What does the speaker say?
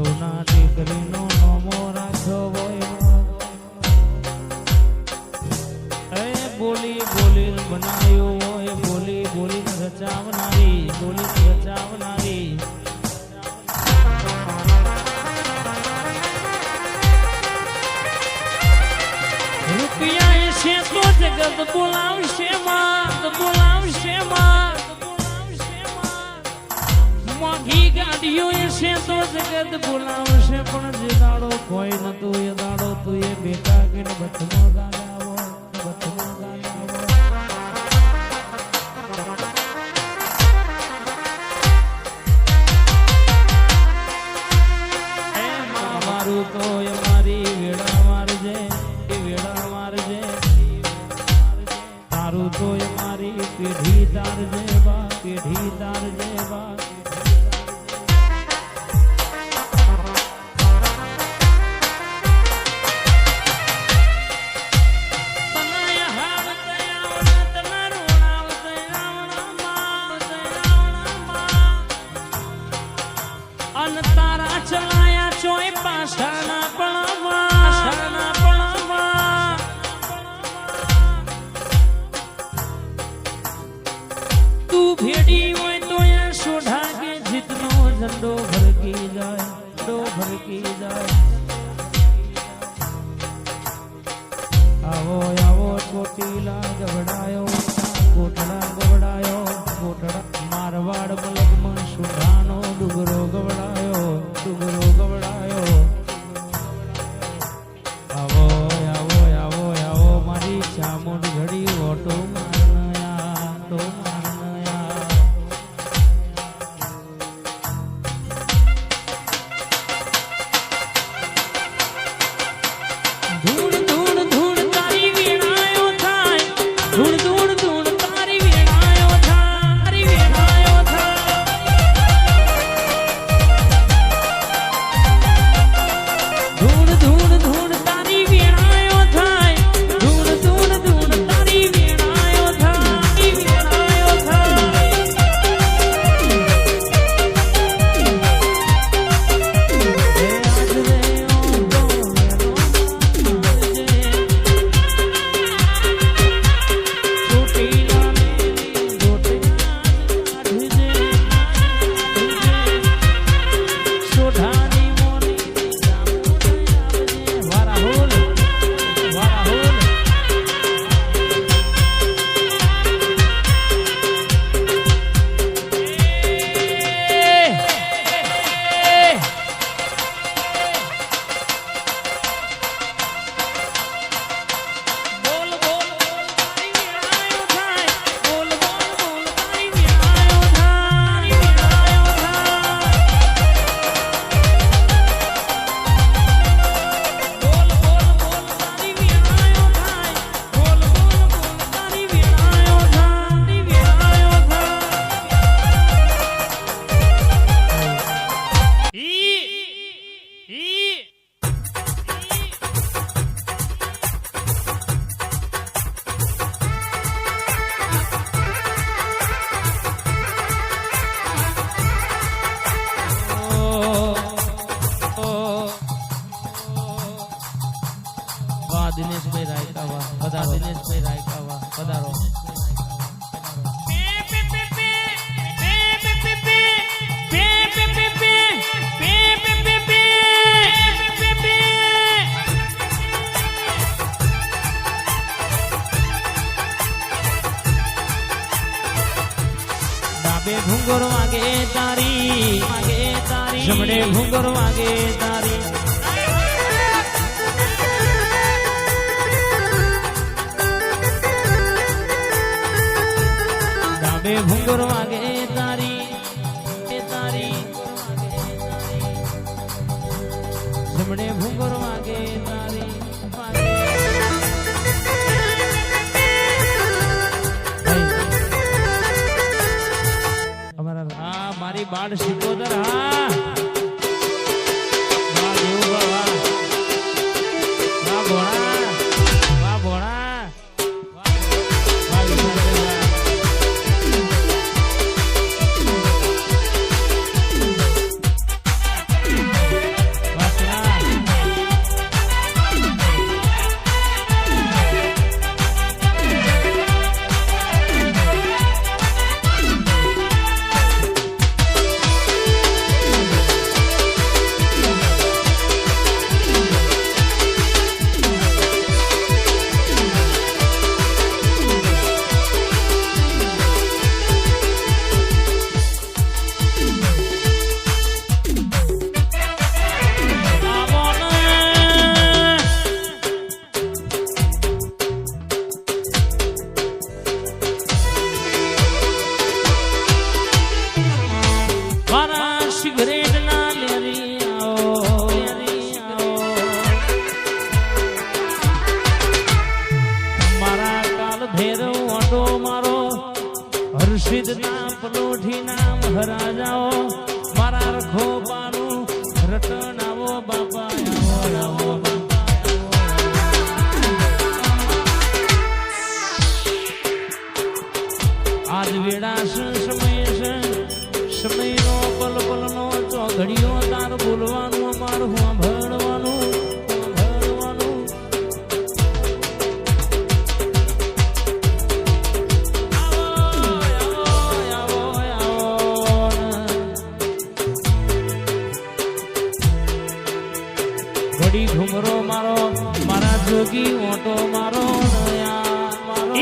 સોના દીકરીનો નોમો રાખ્યો હોય બોલી બોલી બનાવ્યું હોય બોલી બોલી રચાવનારી બોલી રચાવનારી રૂપિયા છે તો જગત બોલાવશે માં બોલાવશે માં મોંઘી ગાડીઓ છે તો જગત બોલાવશે પણ જે દાડો કોઈ નતું એ દાડો તું એ બેટા કે બચમાં ગાડાવો બચમાં ગાડાવો મારું તો એ મારી વેળા મારજે એ વેળા મારજે તારું તો એ મારી પેઢી તારજે બા પેઢી તારજે બા भेड़ी हुए तो यहाँ सोढ़ा के जितनो झंडो भड़की जाए झंडो भड़की जाए आवो आवो छोटीला गबड़ायो कोटड़ा गबड़ायो कोटड़ा मारवाड़ मलक में सुधानो डुगरो गबड़ायो डुगरो गबड़ायो आवो आवो आवो आवो मारी चामुंड घड़ी ओटो मारना तो દિનેશભાઈ રાયકાવા બધા દિનેશભાઈ રાયકાવા પધારો ડાબે ઘુંગર વાગે તારી જમણે ઘુંગર વાગે તારી ડાબે ઘુંગર વાગે તારી જમણે ઘુંગર વાગે તારી અમારા મારી બાળ શિકોદર હા સિદ્ધના પલોઠી નામ હરાજાઓ મારા રખો પાનું રટન આવો બાપા આવો બાપા આજ વેળા સમય સમયનો પલ પલનો ચોઘડીઓ તાર બોલવાનું અમારું સાંભળવાનું ઘડી ઘુમરો મારો મારા જોગી ઓટો મારો નયા મારો